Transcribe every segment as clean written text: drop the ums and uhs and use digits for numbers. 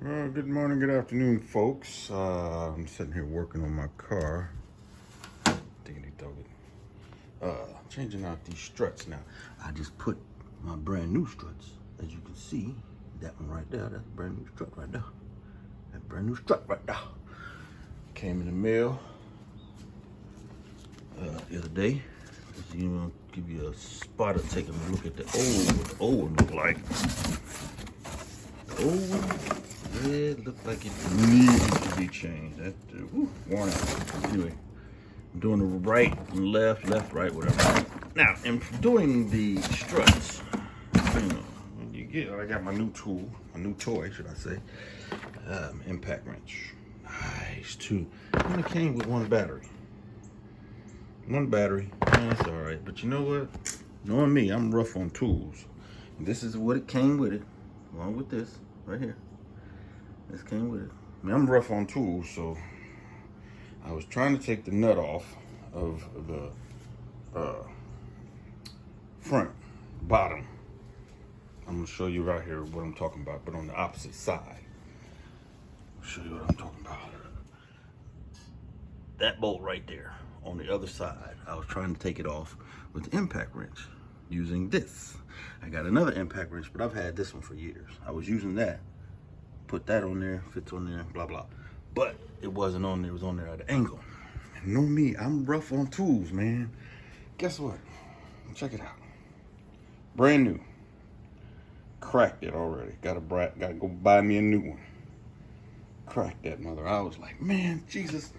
Good morning, good afternoon, folks. I'm sitting here working on my car. Diggity dog it. Changing out these struts now. I just put my brand new struts. As you can see, that one right there, that's a brand new strut right there. That brand new strut right there. Came in the mail the other day. You know, give you a spot of taking a look at what the old one look like. The old one. It looked like it needed to be changed. That worn out. Anyway, I'm doing the right and left, right, whatever. Now, in doing the struts, I got my new tool, my new toy, should I say, impact wrench. Nice too. And it came with one battery. That's all right. But you know what? Knowing me, I'm rough on tools. And this is what it came with it, along with this right here. This came with it. I mean, I'm rough on tools, so I was trying to take the nut off of the front bottom. I'm gonna show you right here what I'm talking about, but on the opposite side. I'll show you what I'm talking about. That bolt right there on the other side, I was trying to take it off with the impact wrench using this. I got another impact wrench, but I've had this one for years. I was using that. Put that on there, fits on there, blah, blah. But it wasn't on there, it was on there at an angle. And know me, I'm rough on tools, man. Guess what? Check it out. Brand new. Cracked it already. Gotta go buy me a new one. Cracked that mother. I was like, man, Jesus,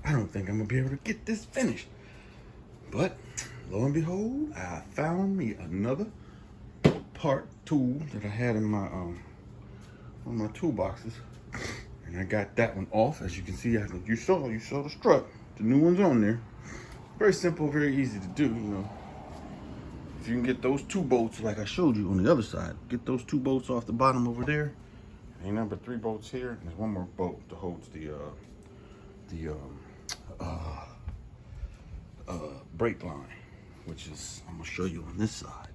I don't think I'm gonna be able to get this finished. But lo and behold, I found me another part tool that I had in my on my toolboxes, and I got that one off. As you can see, you saw the strut. The new one's on there. Very simple, very easy to do. You know, if you can get those two bolts like I showed you on the other side, get those two bolts off the bottom over there. Ain't number 3 bolts here, and there's one more bolt that holds the brake line, which is I'm gonna show you on this side.